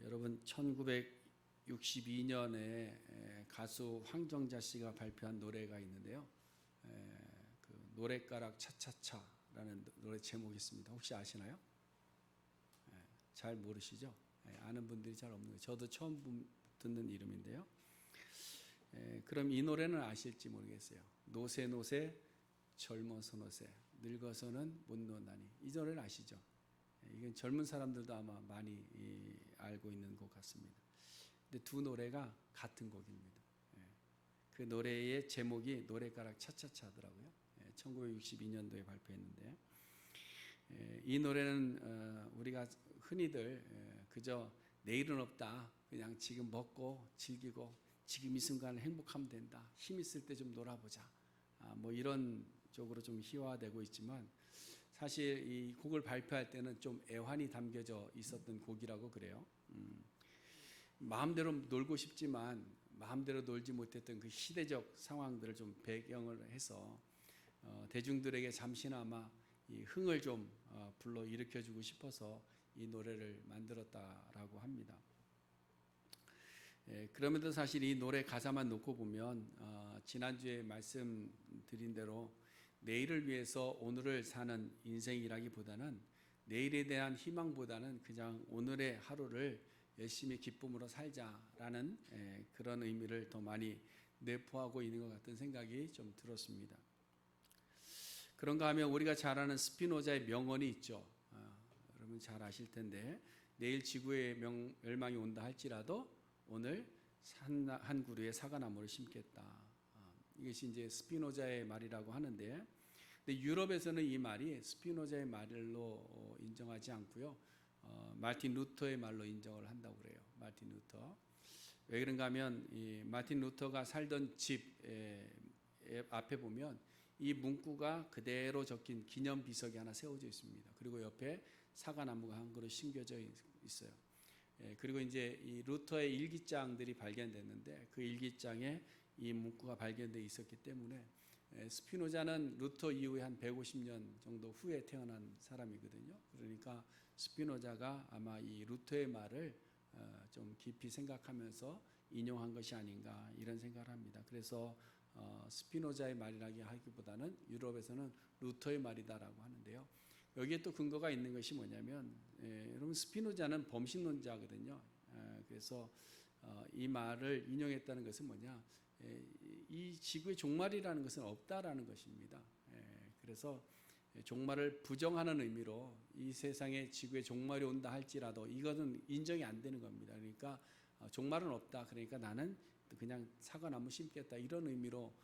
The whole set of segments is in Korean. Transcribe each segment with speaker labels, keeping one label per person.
Speaker 1: 여러분 1962년에 가수 황정자 씨가 발표한 노래가 있는데요. 그 노래가락 차차차라는 노래 제목이 있습니다. 혹시 아시나요? 잘 모르시죠? 아는 분들이 잘 없는 거예요. 저도 처음 듣는 이름인데요. 그럼 이 노래는 아실지 모르겠어요. 노세 노세 젊어서 노세 늙어서는 못 노나니. 이 노래를 아시죠? 이건 젊은 사람들도 아마 많이 알고 있는 곡 같습니다. 근데 두 노래가 같은 곡입니다. 그 노래의 제목이 노래가락 차차차더라고요. 1962년도에 발표했는데, 이 노래는 우리가 흔히들 그저 내일은 없다, 그냥 지금 먹고 즐기고 지금 이 순간을 행복하면 된다, 힘 있을 때 좀 놀아보자, 뭐 이런 쪽으로 좀 희화되고 있지만, 사실 이 곡을 발표할 때는 좀 애환이 담겨져 있었던 곡이라고 그래요. 마음대로 놀고 싶지만 마음대로 놀지 못했던 그 시대적 상황들을 좀 배경을 해서 대중들에게 잠시나마 이 흥을 좀 불러 일으켜주고 싶어서 이 노래를 만들었다라고 합니다. 그럼에도 사실 이 노래 가사만 놓고 보면 지난주에 말씀드린 대로 내일을 위해서 오늘을 사는 인생이라기보다는, 내일에 대한 희망보다는 그냥 오늘의 하루를 열심히 기쁨으로 살자라는 그런 의미를 더 많이 내포하고 있는 것 같은 생각이 좀 들었습니다. 그런가 하면 우리가 잘 아는 스피노자의 명언이 있죠. 여러분 잘 아실 텐데, 내일 지구의 멸망이 온다 할지라도 오늘 한 그루의 사과나무를 심겠다. 이것이 이제 스피노자의 말이라고 하는데, 근데 유럽에서는 이 말이 스피노자의 말로 인정하지 않고요, 마틴 루터의 말로 인정을 한다고 그래요. 마틴 루터. 왜 그런가 하면 이 마틴 루터가 살던 집 앞에 보면 이 문구가 그대로 적힌 기념 비석이 하나 세워져 있습니다. 그리고 옆에 사과나무가 한 그루 심겨져 있어요. 그리고 이제 이 루터의 일기장들이 발견됐는데, 그 일기장에 이 문구가 발견되어 있었기 때문에, 스피노자는 루터 이후에 한 150년 정도 후에 태어난 사람이거든요. 그러니까 스피노자가 아마 이 루터의 말을 좀 깊이 생각하면서 인용한 것이 아닌가, 이런 생각을 합니다. 그래서 스피노자의 말이라기 하기보다는 유럽에서는 루터의 말이다라고 하는데요. 여기에 또 근거가 있는 것이 뭐냐면, 여러분 스피노자는 범신론자거든요. 그래서 이 말을 인용했다는 것은 뭐냐, 이 지구의 종말이라는 것은 없다라는 것입니다. 그래서 종말을 부정하는 의미로 이 세상에 지구의 종말이 온다 할지라도 이것은 인정이 안 되는 겁니다. 그러니까 종말은 없다, 그러니까 나는 그냥 사과나무 심겠다, 이런 의미로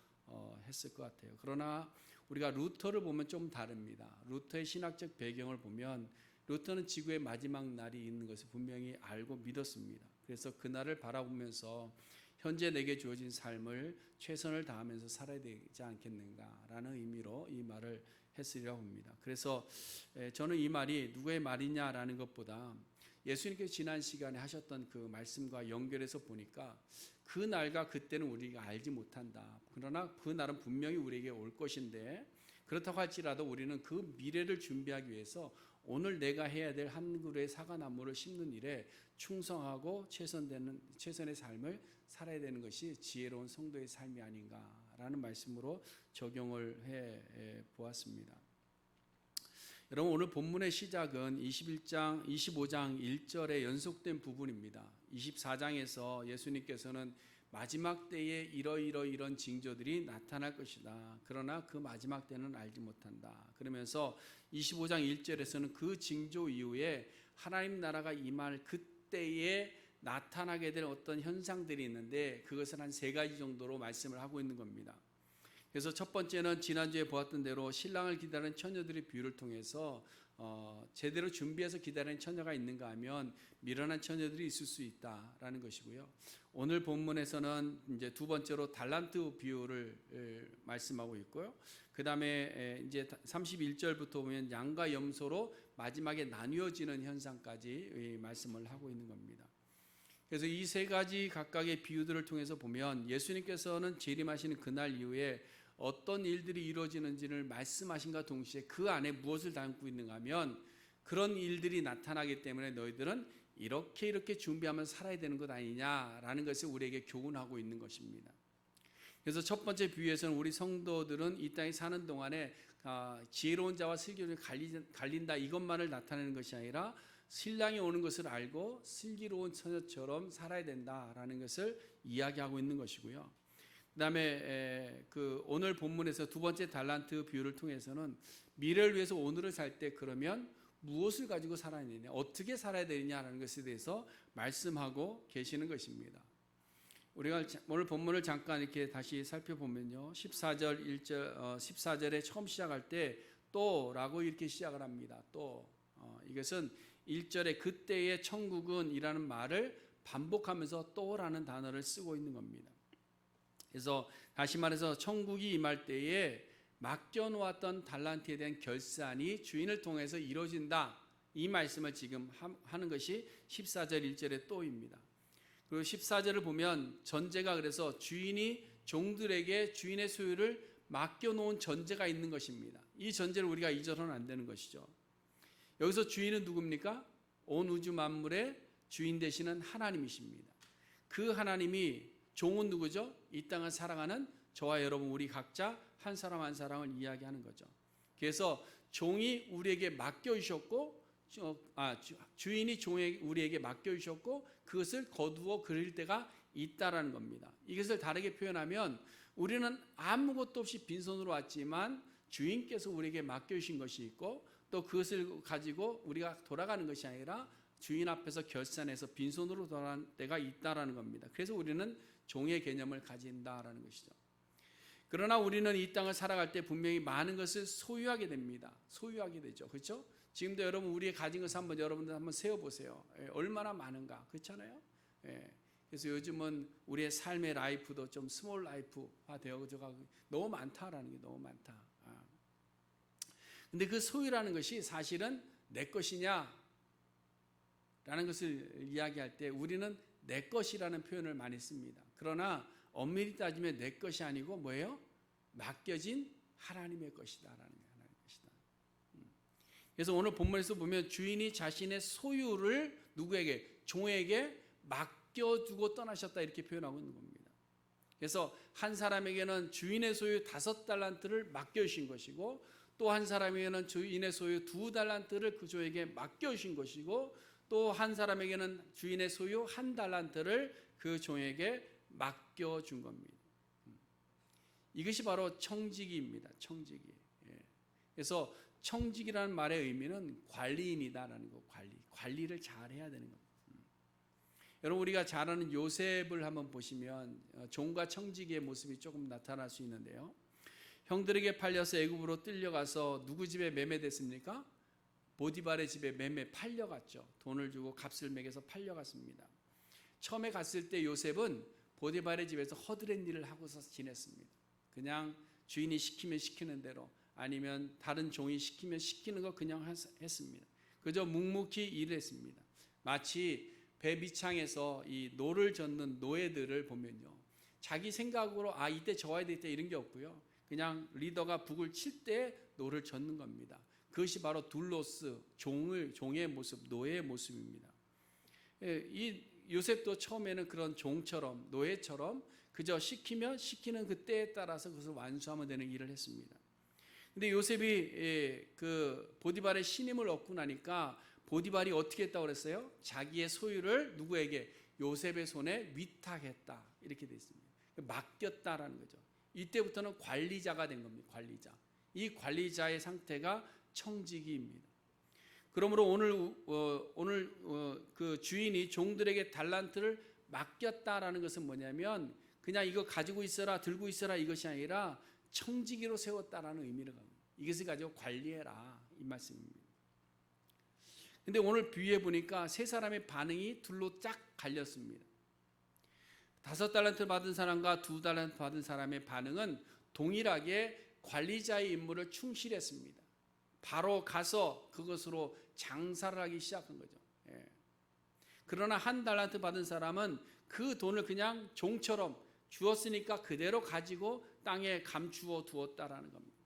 Speaker 1: 했을 것 같아요. 그러나 우리가 루터를 보면 좀 다릅니다. 루터의 신학적 배경을 보면 루터는 지구의 마지막 날이 있는 것을 분명히 알고 믿었습니다. 그래서 그날을 바라보면서 현재 내게 주어진 삶을 최선을 다하면서 살아야 되지 않겠는가라는 의미로 이 말을 했으리라고 봅니다. 그래서 저는 이 말이 누구의 말이냐라는 것보다 예수님께서 지난 시간에 하셨던 그 말씀과 연결해서 보니까, 그 날과 그때는 우리가 알지 못한다. 그러나 그 날은 분명히 우리에게 올 것인데, 그렇다고 할지라도 우리는 그 미래를 준비하기 위해서 오늘 내가 해야 될 한 그루의 사과나무를 심는 일에 충성하고 최선의 삶을 살아야 되는 것이 지혜로운 성도의 삶이 아닌가라는 말씀으로 적용을 해 보았습니다. 여러분, 오늘 본문의 시작은 25장 1절에 연속된 부분입니다. 24장에서 예수님께서는 마지막 때에 이런 징조들이 나타날 것이다, 그러나 그 마지막 때는 알지 못한다, 그러면서 25장 1절에서는 그 징조 이후에 하나님 나라가 임할 그때에 나타나게 될 어떤 현상들이 있는데, 그것을 한 3가지 정도로 말씀을 하고 있는 겁니다. 그래서 첫 번째는 지난주에 보았던 대로 신랑을 기다리는 처녀들의 비유를 통해서 제대로 준비해서 기다리는 처녀가 있는가 하면 미련한 처녀들이 있을 수 있다라는 것이고요. 오늘 본문에서는 이제 두 번째로 달란트 비유를 말씀하고 있고요. 그 다음에 이제 31절부터 보면 양과 염소로 마지막에 나뉘어지는 현상까지 말씀을 하고 있는 겁니다. 그래서 이 3가지 각각의 비유들을 통해서 보면 예수님께서는 재림하시는 그날 이후에 어떤 일들이 이루어지는지를 말씀하신과 동시에 그 안에 무엇을 담고 있는가 하면, 그런 일들이 나타나기 때문에 너희들은 이렇게 준비하면서 살아야 되는 것 아니냐라는 것을 우리에게 교훈하고 있는 것입니다. 그래서 첫 번째 비유에서는 우리 성도들은 이 땅에 사는 동안에 지혜로운 자와 슬기로운 자가 갈린다 이것만을 나타내는 것이 아니라 신랑이 오는 것을 알고 슬기로운 처녀처럼 살아야 된다라는 것을 이야기하고 있는 것이고요. 그다음에 오늘 본문에서 두 번째 달란트 비유를 통해서는 미래를 위해서 오늘을 살 때 그러면 무엇을 가지고 살아야 되냐, 어떻게 살아야 되느냐라는 것에 대해서 말씀하고 계시는 것입니다. 우리가 오늘 본문을 잠깐 이렇게 다시 살펴보면요, 14절에 처음 시작할 때 또라고 이렇게 시작을 합니다. 또 이것은 1절에 그때의 천국은 이라는 말을 반복하면서 또라는 단어를 쓰고 있는 겁니다. 그래서 다시 말해서 천국이 임할 때에 맡겨놓았던 달란트에 대한 결산이 주인을 통해서 이루어진다, 이 말씀을 지금 하는 것이 14절 1절의 또입니다. 그리고 14절을 보면 전제가, 그래서 주인이 종들에게 주인의 소유를 맡겨놓은 전제가 있는 것입니다. 이 전제를 우리가 잊어서는 안 되는 것이죠. 여기서 주인은 누굽니까? 온 우주 만물의 주인 되시는 하나님이십니다. 그 하나님이 종은 누구죠? 이 땅을 살아가는 저와 여러분 우리 각자 한 사람 한 사람을 이야기하는 거죠. 그래서 종이 우리에게 맡겨주셨고, 주인이 우리에게 맡겨주셨고 그것을 거두어 그릴 때가 있다라는 겁니다. 이것을 다르게 표현하면 우리는 아무것도 없이 빈손으로 왔지만 주인께서 우리에게 맡겨주신 것이 있고, 또 그것을 가지고 우리가 돌아가는 것이 아니라 주인 앞에서 결산해서 빈손으로 돌아가는 때가 있다라는 겁니다. 그래서 우리는 종의 개념을 가진다라는 것이죠. 그러나 우리는 이 땅을 살아갈 때 분명히 많은 것을 소유하게 됩니다. 소유하게 되죠. 그렇죠? 지금도 여러분 우리의 가진 것을 여러분들 한번 세어보세요. 얼마나 많은가, 그렇잖아요? 그래서 요즘은 우리의 삶의 라이프도 좀 스몰 라이프화 되어가고 너무 많다라는 게 너무 많다. 근데 그 소유라는 것이 사실은 내 것이냐 라는 것을 이야기할 때 우리는 내 것이라는 표현을 많이 씁니다. 그러나 엄밀히 따지면 내 것이 아니고 뭐예요? 맡겨진 하나님의 것이다라는 거예요. 하나님의 것이다. 그래서 오늘 본문에서 보면 주인이 자신의 소유를 누구에게? 종에게 맡겨두고 떠나셨다, 이렇게 표현하고 있는 겁니다. 그래서 한 사람에게는 주인의 소유 5달란트를 맡겨주신 것이고, 또 한 사람에게는 주인의 소유 2달란트를 그 종에게 맡겨주신 것이고, 또 한 사람에게는 주인의 소유 1달란트를 그 종에게 맡겨준 겁니다. 이것이 바로 청지기입니다. 청지기. 그래서 청지기라는 말의 의미는 관리인이다라는 거, 관리를 잘 해야 되는 겁니다. 여러분 우리가 잘 아는 요셉을 한번 보시면 종과 청지기의 모습이 조금 나타날 수 있는데요. 형들에게 팔려서 애굽으로 끌려가서 누구 집에 매매됐습니까? 보디발의 집에 팔려갔죠. 돈을 주고 값을 매겨서 팔려갔습니다. 처음에 갔을 때 요셉은 보디발의 집에서 허드렛 일을 하고서 지냈습니다. 그냥 주인이 시키면 시키는 대로, 아니면 다른 종이 시키면 시키는 거 그냥 했습니다. 그저 묵묵히 일했습니다. 마치 배 밑창에서 이 노를 젓는 노예들을 보면요, 자기 생각으로 이때 저어야 되겠다 이런 게 없고요, 그냥 리더가 북을 칠 때 노를 젓는 겁니다. 그것이 바로 둘로스, 종의 모습, 노예의 모습입니다. 이 요셉도 처음에는 그런 종처럼, 노예처럼 그저 시키면 시키는 그 때에 따라서 그것을 완수하면 되는 일을 했습니다. 근데 요셉이 그 보디발의 신임을 얻고 나니까 보디발이 어떻게 했다고 그랬어요? 자기의 소유를 누구에게? 요셉의 손에 위탁했다, 이렇게 되어 있습니다. 맡겼다라는 거죠. 이때부터는 관리자가 된 겁니다. 관리자. 이 관리자의 상태가 청지기입니다. 그러므로 오늘 그 주인이 종들에게 달란트를 맡겼다라는 것은 뭐냐면 그냥 이거 가지고 있어라, 들고 있어라 이것이 아니라 청지기로 세웠다라는 의미를 갖습니다. 이것을 가지고 관리해라, 이 말씀입니다. 근데 오늘 비유해 보니까 세 사람의 반응이 둘로 쫙 갈렸습니다. 5달란트 받은 사람과 2달란트 받은 사람의 반응은 동일하게 관리자의 임무를 충실했습니다. 바로 가서 그것으로 장사를 하기 시작한 거죠. 그러나 1달란트 받은 사람은 그 돈을 그냥 종처럼 주었으니까 그대로 가지고 땅에 감추어 두었다라는 겁니다.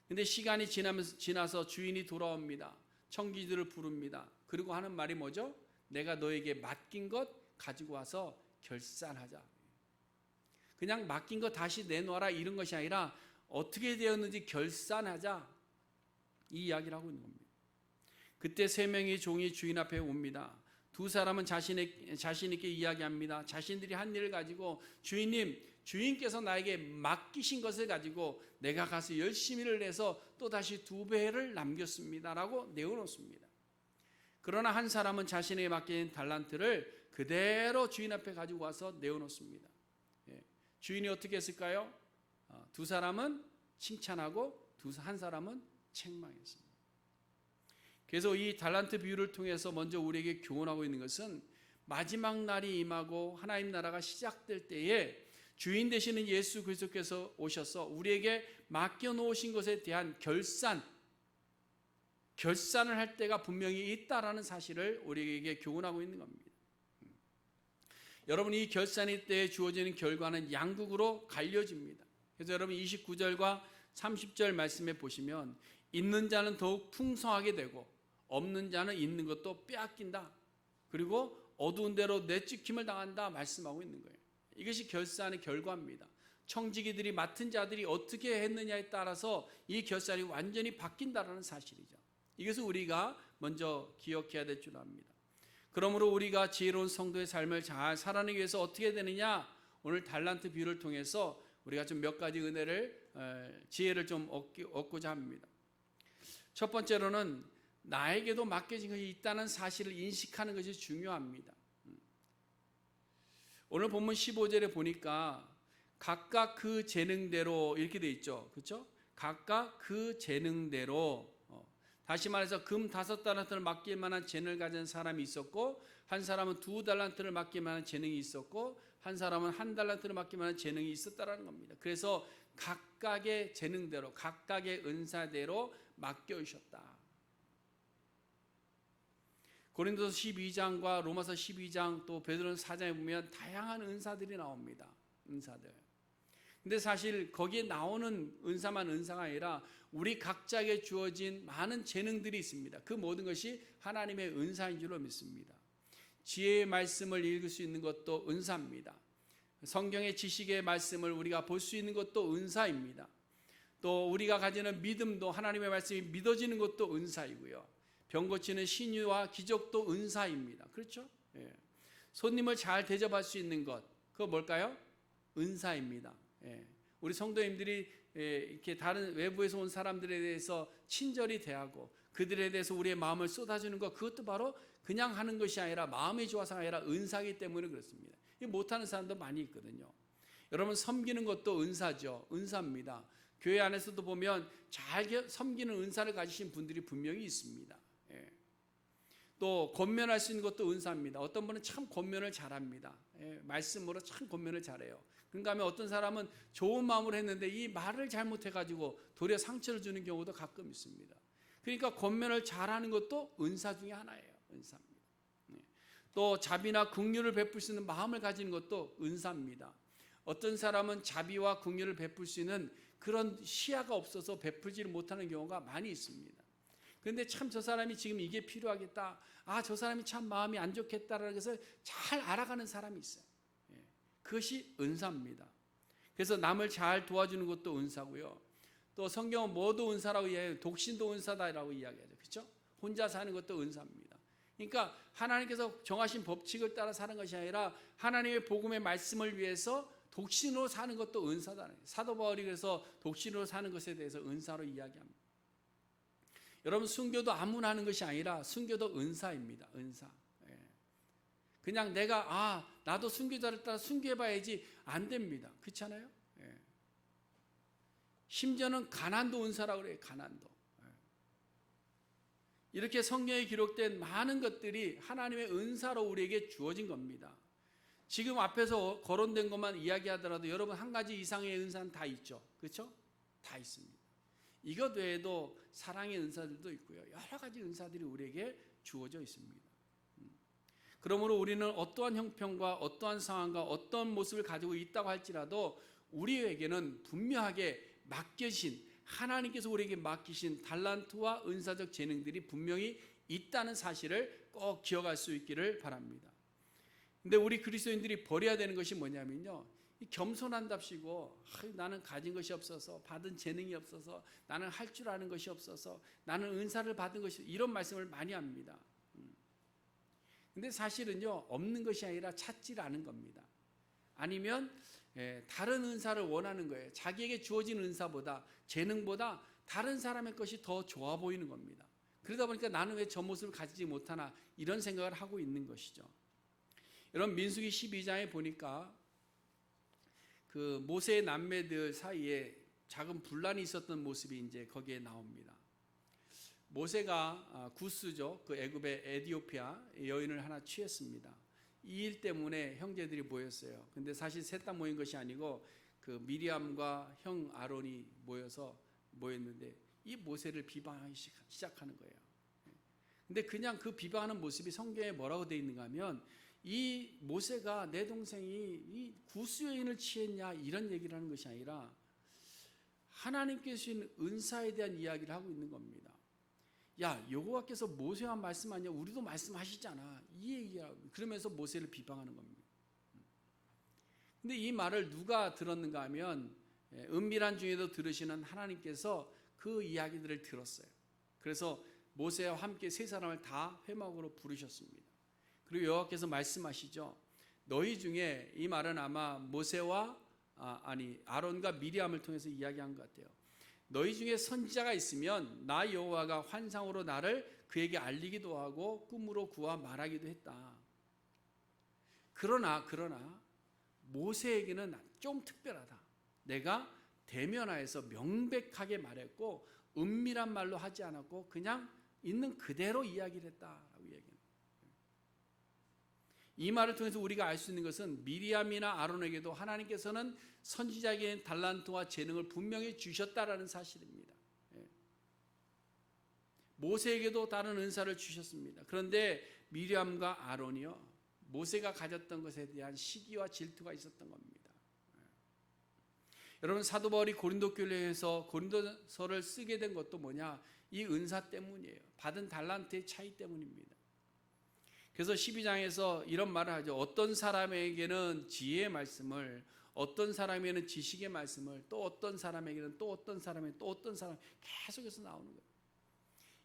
Speaker 1: 근데 시간이 지나서 주인이 돌아옵니다. 청기들을 부릅니다. 그리고 하는 말이 뭐죠? 내가 너에게 맡긴 것 가지고 와서 결산하자. 그냥 맡긴 거 다시 내놓아라 이런 것이 아니라 어떻게 되었는지 결산하자, 이 이야기를 하고 있는 겁니다. 그때 세 명의 종이 주인 앞에 옵니다. 두 사람은 자신 있게 이야기합니다. 자신들이 한 일을 가지고 주인님, 주인께서 나에게 맡기신 것을 가지고 내가 가서 열심히 일을 해서 또다시 2배를 남겼습니다 라고 내어놓습니다. 그러나 한 사람은 자신에게 맡긴 달란트를 그대로 주인 앞에 가지고 와서 내어놓습니다. 주인이 어떻게 했을까요? 두 사람은 칭찬하고 한 사람은 책망했습니다. 그래서 이 달란트 비유를 통해서 먼저 우리에게 교훈하고 있는 것은 마지막 날이 임하고 하나님 나라가 시작될 때에 주인 되시는 예수 그리스도께서 오셔서 우리에게 맡겨놓으신 것에 대한 결산을 할 때가 분명히 있다라는 사실을 우리에게 교훈하고 있는 겁니다. 여러분, 이 결산의 때에 주어지는 결과는 양극으로 갈려집니다. 그래서 여러분 29절과 30절 말씀에 보시면 있는 자는 더욱 풍성하게 되고 없는 자는 있는 것도 빼앗긴다. 그리고 어두운 데로 내쫓김을 당한다 말씀하고 있는 거예요. 이것이 결산의 결과입니다. 청지기들이 맡은 자들이 어떻게 했느냐에 따라서 이 결산이 완전히 바뀐다는 사실이죠. 이것을 우리가 먼저 기억해야 될 줄 압니다. 그러므로 우리가 지혜로운 성도의 삶을 잘 살아내기 위해서 어떻게 되느냐, 오늘 달란트 비유를 통해서 우리가 좀 몇 가지 은혜를, 지혜를 좀 얻고자 합니다. 첫 번째로는 나에게도 맡겨진 것이 있다는 사실을 인식하는 것이 중요합니다. 오늘 본문 15절에 보니까 각각 그 재능대로 이렇게 돼 있죠. 그렇죠? 각각 그 재능대로, 다시 말해서 금 5달란트를 맡길 만한 재능을 가진 사람이 있었고, 한 사람은 2달란트를 맡길 만한 재능이 있었고, 한 사람은 1달란트를 맡길 만한 재능이 있었다라는 겁니다. 그래서 각각의 재능대로, 각각의 은사대로 맡겨주셨다. 고린도서 12장과 로마서 12장 또 베드로전서 4장에 보면 다양한 은사들이 나옵니다. 은사들. 근데 사실 거기에 나오는 은사만 은사가 아니라 우리 각자에게 주어진 많은 재능들이 있습니다. 그 모든 것이 하나님의 은사인 줄로 믿습니다. 지혜의 말씀을 읽을 수 있는 것도 은사입니다. 성경의 지식의 말씀을 우리가 볼 수 있는 것도 은사입니다. 또 우리가 가지는 믿음도, 하나님의 말씀이 믿어지는 것도 은사이고요. 병 고치는 신유와 기적도 은사입니다. 그렇죠? 예. 손님을 잘 대접할 수 있는 것, 그거 뭘까요? 은사입니다. 예. 우리 성도님들이 이렇게 다른 외부에서 온 사람들에 대해서 친절히 대하고 그들에 대해서 우리의 마음을 쏟아주는 것, 그것도 바로 그냥 하는 것이 아니라 마음이 좋아서가 아니라 은사이기 때문에 그렇습니다. 못하는 사람도 많이 있거든요. 여러분, 섬기는 것도 은사죠. 은사입니다. 교회 안에서도 보면 잘 섬기는 은사를 가지신 분들이 분명히 있습니다. 예. 또 권면할 수 있는 것도 은사입니다. 어떤 분은 참 권면을 잘합니다. 예. 말씀으로 참 권면을 잘해요. 그러니까 하면 어떤 사람은 좋은 마음으로 했는데 이 말을 잘못해가지고 도리어 상처를 주는 경우도 가끔 있습니다. 그러니까 권면을 잘하는 것도 은사 중에 하나예요. 은사입니다. 또 자비나 긍휼을 베풀 수 있는 마음을 가지는 것도 은사입니다. 어떤 사람은 자비와 긍휼을 베풀 수 있는 그런 시야가 없어서 베풀지를 못하는 경우가 많이 있습니다. 그런데 참 저 사람이 지금 이게 필요하겠다, 저 사람이 참 마음이 안 좋겠다라는 것을 잘 알아가는 사람이 있어요. 그것이 은사입니다. 그래서 남을 잘 도와주는 것도 은사고요. 또 성경은 뭐도 은사라고 이야기해요. 독신도 은사다라고 이야기하죠. 그렇죠? 혼자 사는 것도 은사입니다. 그러니까 하나님께서 정하신 법칙을 따라 사는 것이 아니라 하나님의 복음의 말씀을 위해서 독신으로 사는 것도 은사다는 거예요. 사도 바울이 그래서 독신으로 사는 것에 대해서 은사로 이야기합니다. 여러분, 순교도 아무나 하는 것이 아니라 순교도 은사입니다. 은사. 그냥 내가 나도 순교자를 따라 순교해봐야지 안 됩니다. 그렇잖아요? 심지어는 가난도 은사라고 그래요. 가난도. 이렇게 성경에 기록된 많은 것들이 하나님의 은사로 우리에게 주어진 겁니다. 지금 앞에서 거론된 것만 이야기하더라도 여러분 한 가지 이상의 은사는 다 있죠. 그렇죠? 다 있습니다. 이것 외에도 사랑의 은사들도 있고요. 여러 가지 은사들이 우리에게 주어져 있습니다. 그러므로 우리는 어떠한 형편과 어떠한 상황과 어떤 모습을 가지고 있다고 할지라도 우리에게는 분명하게 맡겨진, 하나님께서 우리에게 맡기신 달란트와 은사적 재능들이 분명히 있다는 사실을 꼭 기억할 수 있기를 바랍니다. 근데 우리 그리스도인들이 버려야 되는 것이 뭐냐면요, 이 겸손한답시고 나는 가진 것이 없어서, 받은 재능이 없어서, 나는 할 줄 아는 것이 없어서, 나는 은사를 받은 것이, 이런 말씀을 많이 합니다. 근데 사실은요, 없는 것이 아니라 찾질 않은 겁니다. 아니면 다른 은사를 원하는 거예요. 자기에게 주어진 은사보다, 재능보다 다른 사람의 것이 더 좋아 보이는 겁니다. 그러다 보니까 나는 왜 저 모습을 가지지 못하나, 이런 생각을 하고 있는 것이죠. 여러분, 민수기 12장에 보니까 그 모세의 남매들 사이에 작은 분란이 있었던 모습이 이제 거기에 나옵니다. 모세가 구스죠, 그 애굽의 에디오피아 여인을 하나 취했습니다. 이 일 때문에 형제들이 모였어요. 근데 사실 셋 다 모인 것이 아니고 그 미리암과 형 아론이 모였는데 이 모세를 비방하기 시작하는 거예요. 근데 그냥 그 비방하는 모습이 성경에 뭐라고 되어 있는가 하면, 이 모세가 내 동생이 이 구스 여인을 취했냐, 이런 얘기를 하는 것이 아니라 하나님께서 주신 은사에 대한 이야기를 하고 있는 겁니다. 야, 여호와께서 모세와 말씀하냐, 우리도 말씀하시잖아, 이 얘기야. 그러면서 모세를 비방하는 겁니다. 근데 이 말을 누가 들었는가 하면 은밀한 중에도 들으시는 하나님께서 그 이야기들을 들었어요. 그래서 모세와 함께 세 사람을 다 회막으로 부르셨습니다. 그리고 여호와께서 말씀하시죠. 너희 중에, 이 말은 아마 모세와 아론과 미리암을 통해서 이야기한 것 같아요. 너희 중에 선지자가 있으면 나 여호와가 환상으로 나를 그에게 알리기도 하고 꿈으로 그와 말하기도 했다. 그러나 모세에게는 좀 특별하다. 내가 대면하여서 명백하게 말했고 은밀한 말로 하지 않았고 그냥 있는 그대로 이야기를 했다라고 얘기합니다. 이 말을 통해서 우리가 알 수 있는 것은 미리암이나 아론에게도 하나님께서는 선지자에게 달란트와 재능을 분명히 주셨다라는 사실입니다. 모세에게도 다른 은사를 주셨습니다. 그런데 미리암과 아론이요, 모세가 가졌던 것에 대한 시기와 질투가 있었던 겁니다. 여러분, 사도 바울이 고린도 교회에서 고린도서를 쓰게 된 것도 뭐냐, 이 은사 때문이에요. 받은 달란트의 차이 때문입니다. 그래서 12장에서 이런 말을 하죠. 어떤 사람에게는 지혜의 말씀을, 어떤 사람에게는 지식의 말씀을, 또 어떤 사람에게는 또 어떤 사람에게 또 어떤 사람, 계속해서 나오는 거예요.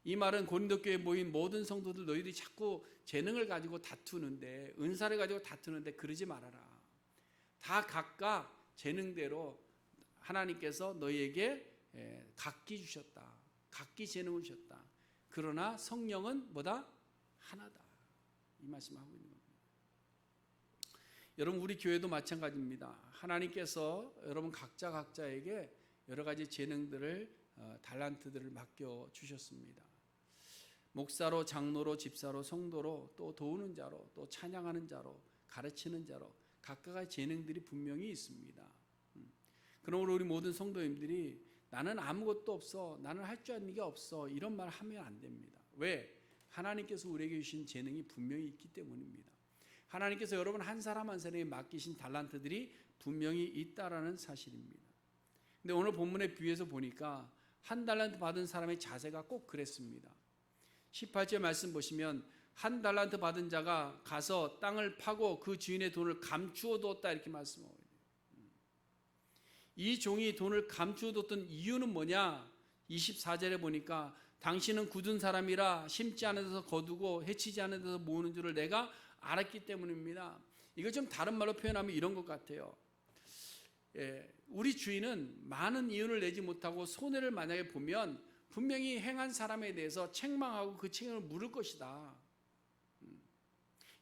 Speaker 1: 이 말은 고린도 교회에 모인 모든 성도들, 너희들이 자꾸 재능을 가지고 다투는데, 은사를 가지고 다투는데 그러지 말아라. 다 각각 재능대로 하나님께서 너희에게 각기 주셨다. 각기 재능을 주셨다. 그러나 성령은 뭐다? 하나다. 이 말씀을 하고 있는 겁니다. 여러분, 우리 교회도 마찬가지입니다. 하나님께서 여러분 각자에게 여러 가지 재능들을, 달란트들을 맡겨 주셨습니다. 목사로, 장로로, 집사로, 성도로, 또 도우는 자로, 또 찬양하는 자로, 가르치는 자로 각각의 재능들이 분명히 있습니다. 그러므로 우리 모든 성도님들이 나는 아무것도 없어, 나는 할 줄 아는 게 없어, 이런 말 하면 안 됩니다. 왜? 하나님께서 우리에게 주신 재능이 분명히 있기 때문입니다. 하나님께서 여러분 한 사람 한 사람에게 맡기신 달란트들이 분명히 있다라는 사실입니다. 근데 오늘 본문의 비유에서 보니까 한 달란트 받은 사람의 자세가 꼭 그랬습니다. 18절 말씀 보시면 한 달란트 받은 자가 가서 땅을 파고 그 주인의 돈을 감추어 두었다, 이렇게 말씀하고 있어요. 이 종이 돈을 감추어 뒀던 이유는 뭐냐? 24절에 보니까 당신은 굳은 사람이라 심지 않은 데서 거두고 해치지 않은 데서 모으는 줄을 내가 알았기 때문입니다. 이걸 좀 다른 말로 표현하면 이런 것 같아요. 우리 주인은 많은 이윤을 내지 못하고 손해를 만약에 보면 분명히 행한 사람에 대해서 책망하고 그 책임을 물을 것이다.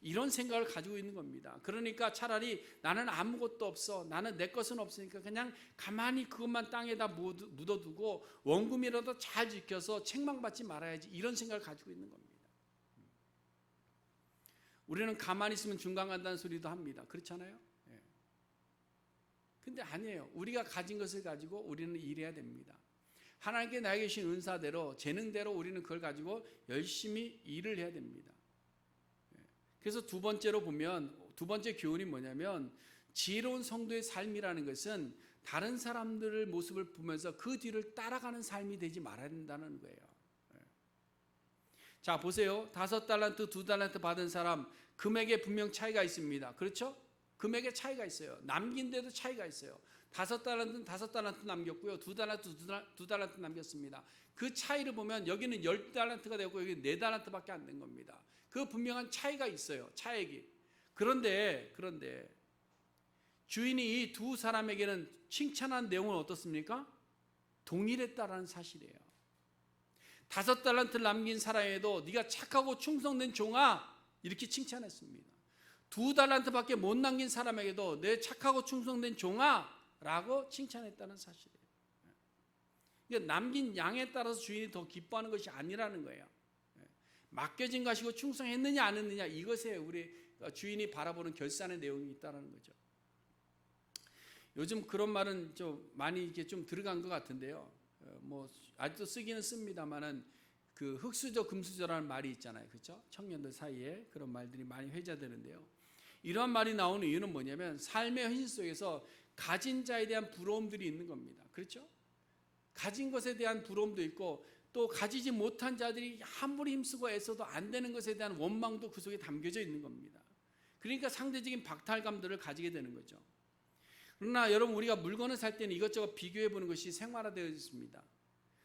Speaker 1: 이런 생각을 가지고 있는 겁니다. 그러니까 차라리 나는 아무것도 없어, 나는 내 것은 없으니까 그냥 가만히 그것만 땅에다 묻어두고 원금이라도 잘 지켜서 책망받지 말아야지, 이런 생각을 가지고 있는 겁니다. 우리는 가만히 있으면 중간 간다는 소리도 합니다. 그렇잖아요? 근데 아니에요. 우리가 가진 것을 가지고 우리는 일해야 됩니다. 하나님께 나에게 주신 은사대로, 재능대로 우리는 그걸 가지고 열심히 일을 해야 됩니다. 그래서 두 번째로 보면, 두 번째 교훈이 뭐냐면, 지혜로운 성도의 삶이라는 것은 다른 사람들의 모습을 보면서 그 뒤를 따라가는 삶이 되지 말아야 된다는 거예요. 자, 보세요. 5달란트, 2달란트 받은 사람 금액에 분명 차이가 있습니다. 그렇죠? 금액에 차이가 있어요. 남긴 데도 차이가 있어요. 5달란트는 5달란트 남겼고요. 2달란트 남겼습니다. 그 차이를 보면 여기는 10달란트가 되고 여기는 4달란트밖에 안 된 겁니다. 그 분명한 차이가 있어요. 차액이. 그런데 주인이 이 두 사람에게는 칭찬한 내용은 어떻습니까? 동일했다라는 사실이에요. 5달란트를 남긴 사람에도 네가 착하고 충성된 종아 이렇게 칭찬했습니다. 2달란트밖에 못 남긴 사람에게도 내 착하고 충성된 종아 라고 칭찬했다는 사실이에요. 그러니까 남긴 양에 따라서 주인이 더 기뻐하는 것이 아니라는 거예요. 맡겨진 것이고 충성했느냐 안 했느냐 이것에 우리 주인이 바라보는 결산의 내용이 있다는 거죠. 요즘 그런 말은 좀 많이 이렇게 좀 들어간 것 같은데요. 뭐 아직도 쓰기는 씁니다만은 그 흙수저 금수저라는 말이 있잖아요. 그렇죠? 청년들 사이에 그런 말들이 많이 회자되는데요. 이러한 말이 나오는 이유는 뭐냐면 삶의 현실 속에서 가진 자에 대한 부러움들이 있는 겁니다. 그렇죠? 가진 것에 대한 부러움도 있고 또 가지지 못한 자들이 아무리 힘쓰고 애써도 안 되는 것에 대한 원망도 그 속에 담겨져 있는 겁니다. 그러니까 상대적인 박탈감들을 가지게 되는 거죠. 그러나 여러분 우리가 물건을 살 때는 이것저것 비교해 보는 것이 생활화되어 있습니다.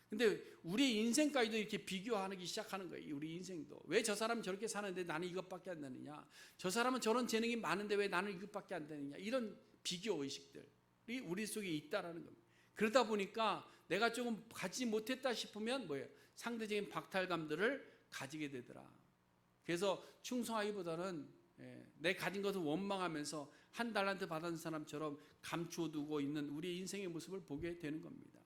Speaker 1: 근데 우리 인생까지도 이렇게 비교하기 시작하는 거예요. 우리 인생도. 왜 저 사람은 저렇게 사는데 나는 이것밖에 안 되느냐. 저 사람은 저런 재능이 많은데 왜 나는 이것밖에 안 되느냐. 이런 비교 의식들이 우리 속에 있다라는 겁니다. 그러다 보니까 내가 조금 가지지 못했다 싶으면 뭐예요? 상대적인 박탈감들을 가지게 되더라. 그래서 충성하기보다는 내 가진 것을 원망하면서 1달란트 받은 사람처럼 감추어두고 있는 우리 인생의 모습을 보게 되는 겁니다.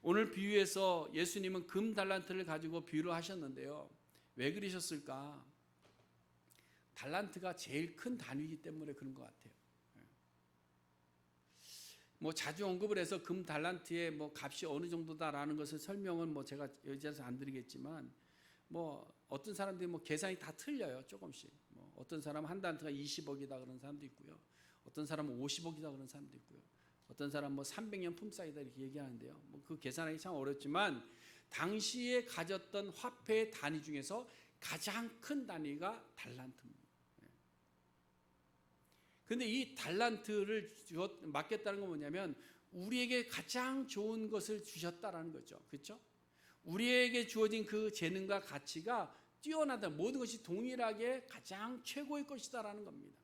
Speaker 1: 오늘 비유에서 예수님은 금 달란트를 가지고 비유를 하셨는데요. 왜 그러셨을까? 달란트가 제일 큰 단위이기 때문에 그런 것 같아요. 뭐 자주 언급을 해서 금 달란트의 뭐 값이 어느 정도다라는 것을 설명은 뭐 제가 여기서 안 드리겠지만 뭐 어떤 사람들이 뭐 계산이 다 틀려요. 조금씩. 뭐 어떤 사람은 1달란트가 20억이다 그런 사람도 있고요. 어떤 사람은 50억이다 그런 사람도 있고요. 어떤 사람은 뭐 300년 품삯이다 이렇게 얘기하는데요. 뭐 그 계산하기 참 어렵지만 당시에 가졌던 화폐의 단위 중에서 가장 큰 단위가 달란트입니다. 그런데 이 달란트를 맡겼다는 건 뭐냐면 우리에게 가장 좋은 것을 주셨다라는 거죠. 그렇죠? 우리에게 주어진 그 재능과 가치가 뛰어나다. 모든 것이 동일하게 가장 최고의 것이다라는 겁니다.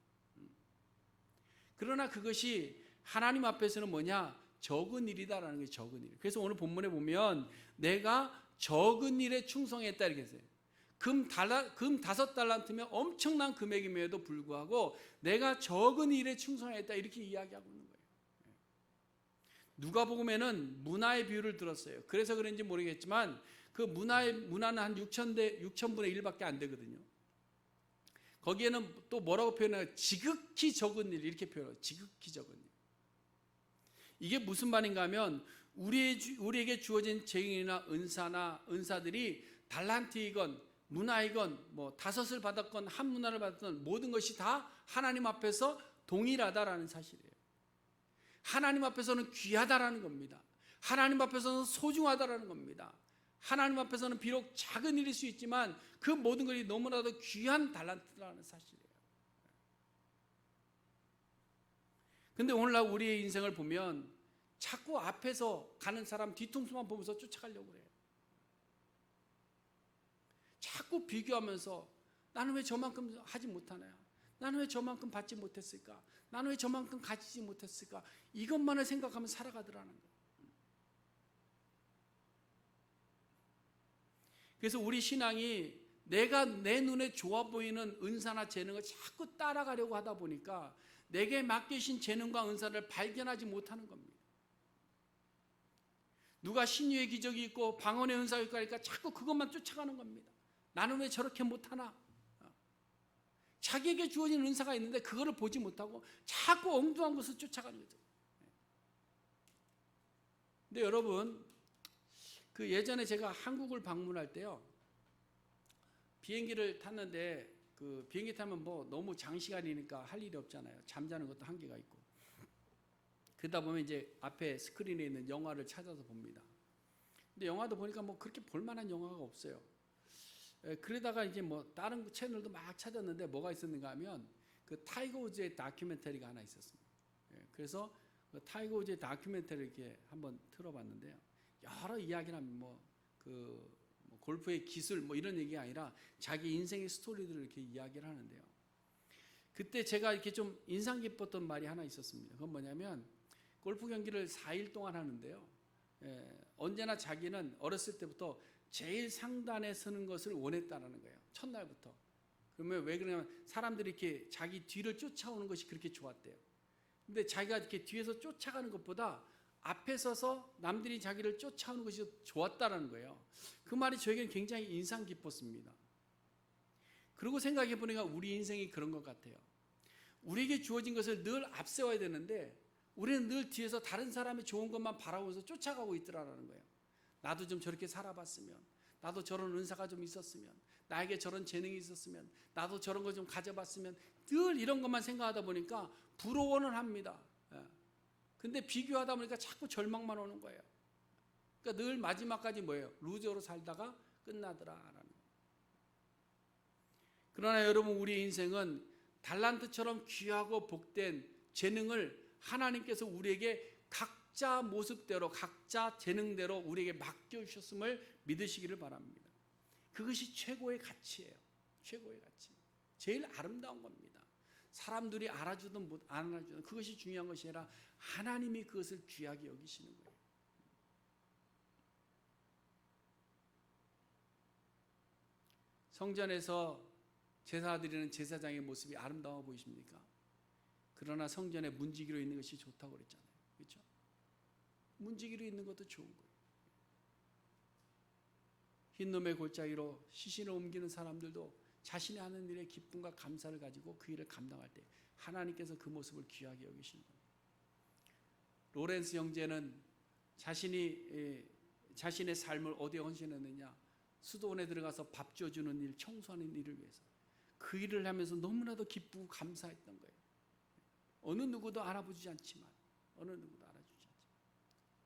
Speaker 1: 그러나 그것이 하나님 앞에서는 뭐냐? 적은 일이다라는 거예요. 적은 일. 그래서 오늘 본문에 보면 내가 적은 일에 충성했다 이렇게 했어요. 금 5달란트면 엄청난 금액임에도 불구하고 내가 적은 일에 충성했다 이렇게 이야기하고 있는 거예요. 누가복음에는 문화의 비유를 들었어요. 그래서 그런지 모르겠지만 그 문화는 한 6,000분의 1밖에 안 되거든요. 거기에는 또 뭐라고 표현해요? 지극히 적은 일 이렇게 표현해요. 지극히 적은 일. 이게 무슨 말인가 하면 우리에게 주어진 재능이나 은사들이 달란트이건 문화이건 뭐 5을 받았건 한 문화를 받았건 모든 것이 다 하나님 앞에서 동일하다라는 사실이에요. 하나님 앞에서는 귀하다라는 겁니다. 하나님 앞에서는 소중하다라는 겁니다. 하나님 앞에서는 비록 작은 일일 수 있지만 그 모든 것이 너무나도 귀한 달란트라는 사실이에요. 근데 오늘날 우리의 인생을 보면 자꾸 앞에서 가는 사람 뒤통수만 보면서 쫓아가려고 그래요. 자꾸 비교하면서 나는 왜 저만큼 하지 못하나요? 나는 왜 저만큼 받지 못했을까? 나는 왜 저만큼 가지지 못했을까? 이것만을 생각하면 살아가더라는 거예요. 그래서 우리 신앙이 내가 내 눈에 좋아 보이는 은사나 재능을 자꾸 따라가려고 하다 보니까 내게 맡기신 재능과 은사를 발견하지 못하는 겁니다. 누가 신유의 기적이 있고 방언의 은사가 있고 하니까 자꾸 그것만 쫓아가는 겁니다. 나는 왜 저렇게 못하나? 자기에게 주어진 은사가 있는데 그거를 보지 못하고 자꾸 엉뚱한 것을 쫓아가는 거죠. 근데 여러분, 그 예전에 제가 한국을 방문할 때요, 비행기를 탔는데 그 비행기 타면 뭐 너무 장시간이니까 할 일이 없잖아요. 잠자는 것도 한계가 있고. 그러다 보면 이제 앞에 스크린에 있는 영화를 찾아서 봅니다. 근데 영화도 보니까 뭐 그렇게 볼만한 영화가 없어요. 그러다가 이제 뭐 다른 채널도 막 찾았는데 뭐가 있었는가 하면 그 타이거 우즈의 다큐멘터리가 하나 있었습니다. 그래서 그 타이거 우즈의 다큐멘터리를 이렇게 한번 틀어봤는데요. 여러 이야기나 뭐 골프의 기술 뭐 이런 얘기가 아니라 자기 인생의 스토리들을 이렇게 이야기를 하는데요. 그때 제가 이렇게 좀 인상 깊었던 말이 하나 있었습니다. 그건 뭐냐면 골프 경기를 4일 동안 하는데요. 언제나 자기는 어렸을 때부터 제일 상단에 서는 것을 원했다는 거예요. 첫날부터. 그러면 왜 그러냐면 사람들이 이렇게 자기 뒤를 쫓아오는 것이 그렇게 좋았대요. 근데 자기가 이렇게 뒤에서 쫓아가는 것보다 앞에 서서 남들이 자기를 쫓아오는 것이 좋았다는 거예요. 그 말이 저에게는 굉장히 인상 깊었습니다. 그리고 생각해 보니까 우리 인생이 그런 것 같아요. 우리에게 주어진 것을 늘 앞세워야 되는데 우리는 늘 뒤에서 다른 사람의 좋은 것만 바라보면서 쫓아가고 있더라는 거예요. 나도 좀 저렇게 살아봤으면, 나도 저런 은사가 좀 있었으면, 나에게 저런 재능이 있었으면, 나도 저런 거 좀 가져봤으면, 늘 이런 것만 생각하다 보니까 부러워는 합니다. 근데 비교하다 보니까 자꾸 절망만 오는 거예요. 그러니까 늘 마지막까지 뭐예요? 루저로 살다가 끝나더라라는 거예요. 그러나 여러분, 우리의 인생은 달란트처럼 귀하고 복된 재능을 하나님께서 우리에게 각자 모습대로 각자 재능대로 우리에게 맡겨주셨음을 믿으시기를 바랍니다. 그것이 최고의 가치예요. 최고의 가치. 제일 아름다운 겁니다. 사람들이 알아주든 못 알아주든 그것이 중요한 것이 아니라 하나님이 그것을 귀하게 여기시는 거예요. 성전에서 제사 드리는 제사장의 모습이 아름다워 보이십니까? 그러나 성전에 문지기로 있는 것이 좋다고 그랬잖아요. 그렇죠? 문지기로 있는 것도 좋은 거예요. 흰놈의 골짜기로 시신을 옮기는 사람들도 자신이 하는 일에 기쁨과 감사를 가지고 그 일을 감당할 때 하나님께서 그 모습을 귀하게 여기시는 거예요. 로렌스 형제는 자신의 삶을 어디에 헌신했느냐? 수도원에 들어가서 밥 줘주는 일, 청소하는 일을 위해서 그 일을 하면서 너무나도 기쁘고 감사했던 거예요. 어느 누구도 알아보지 않지만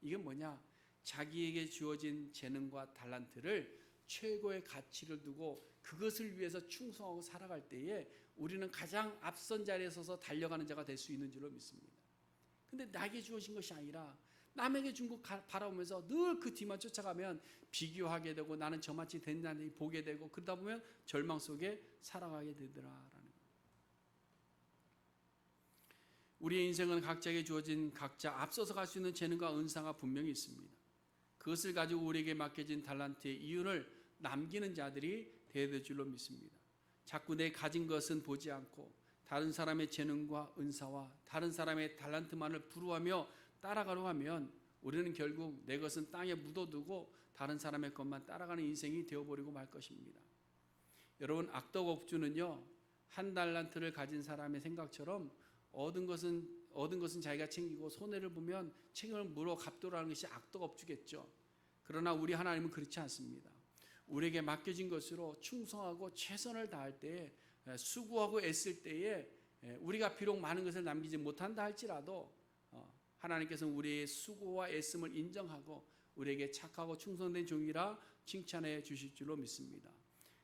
Speaker 1: 이게 뭐냐? 자기에게 주어진 재능과 달란트를 최고의 가치를 두고 그것을 위해서 충성하고 살아갈 때에 우리는 가장 앞선 자리에 서서 달려가는 자가 될 수 있는 줄로 믿습니다. 근데 나에게 주어진 것이 아니라 남에게 준 것 바라보면서 늘 그 뒤만 쫓아가면 비교하게 되고 나는 저같이 된다니 보게 되고 그러다 보면 절망 속에 살아가게 되더라라는 거예요. 우리의 인생은 각자에게 주어진 각자 앞서서 갈 수 있는 재능과 은사가 분명히 있습니다. 그것을 가지고 우리에게 맡겨진 달란트의 이윤을 남기는 자들이 되어야 될 줄로 믿습니다. 자꾸 내 가진 것은 보지 않고 다른 사람의 재능과 은사와 다른 사람의 달란트만을 부러워하며 따라가려고 하면 우리는 결국 내 것은 땅에 묻어두고 다른 사람의 것만 따라가는 인생이 되어버리고 말 것입니다. 여러분, 악덕업주는요, 한 달란트를 가진 사람의 생각처럼 얻은 것은 자기가 챙기고 손해를 보면 책임을 물어 갚도록 것이 악덕업주겠죠. 그러나 우리 하나님은 그렇지 않습니다. 우리에게 맡겨진 것으로 충성하고 최선을 다할 때에 수고하고 애쓸 때에 우리가 비록 많은 것을 남기지 못한다 할지라도 하나님께서는 우리의 수고와 애씀을 인정하고 우리에게 착하고 충성된 종이라 칭찬해 주실 줄로 믿습니다.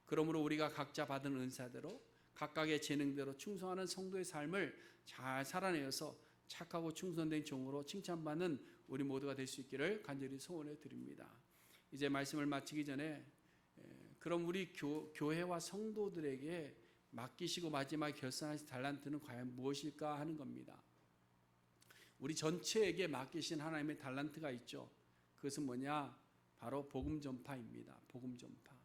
Speaker 1: 그러므로 우리가 각자 받은 은사대로 각각의 재능대로 충성하는 성도의 삶을 잘 살아내어서 착하고 충성된 종으로 칭찬받는 우리 모두가 될 수 있기를 간절히 소원해 드립니다. 이제 말씀을 마치기 전에 그럼 우리 교회와 성도들에게 맡기시고 마지막에 결산하신 달란트는 과연 무엇일까 하는 겁니다. 우리 전체에게 맡기신 하나님의 달란트가 있죠. 그것은 뭐냐? 바로 복음 전파입니다. 복음 전파.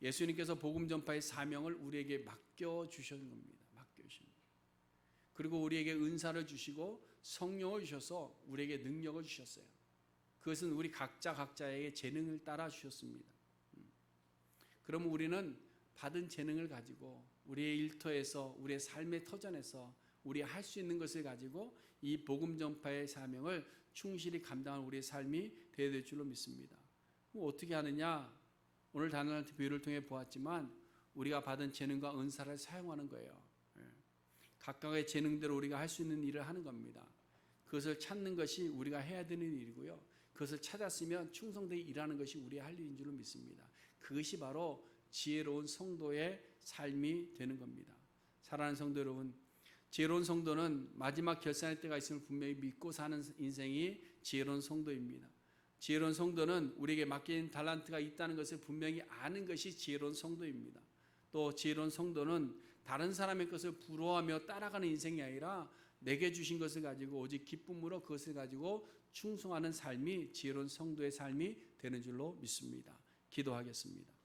Speaker 1: 예수님께서 복음 전파의 사명을 우리에게 맡겨 주신 겁니다. 맡겨 주신 겁니다. 그리고 우리에게 은사를 주시고 성령을 주셔서 우리에게 능력을 주셨어요. 그것은 우리 각자의 재능을 따라 주셨습니다. 그러면 우리는 받은 재능을 가지고 우리의 일터에서 우리의 삶의 터전에서 우리 할 수 있는 것을 가지고 이 복음 전파의 사명을 충실히 감당하는 우리의 삶이 되어야 될 줄로 믿습니다. 어떻게 하느냐? 오늘 달란트 비유를 통해 보았지만 우리가 받은 재능과 은사를 사용하는 거예요. 각각의 재능대로 우리가 할 수 있는 일을 하는 겁니다. 그것을 찾는 것이 우리가 해야 되는 일이고요. 그것을 찾았으면 충성되게 일하는 것이 우리의 할 일인 줄로 믿습니다. 그것이 바로 지혜로운 성도의 삶이 되는 겁니다. 사랑하는 성도 여러분, 지혜로운 성도는 마지막 결산의 때가 있음을 분명히 믿고 사는 인생이 지혜로운 성도입니다. 지혜로운 성도는 우리에게 맡긴 달란트가 있다는 것을 분명히 아는 것이 지혜로운 성도입니다. 또 지혜로운 성도는 다른 사람의 것을 부러워하며 따라가는 인생이 아니라 내게 주신 것을 가지고 오직 기쁨으로 그것을 가지고 충성하는 삶이 지혜로운 성도의 삶이 되는 줄로 믿습니다. 기도하겠습니다.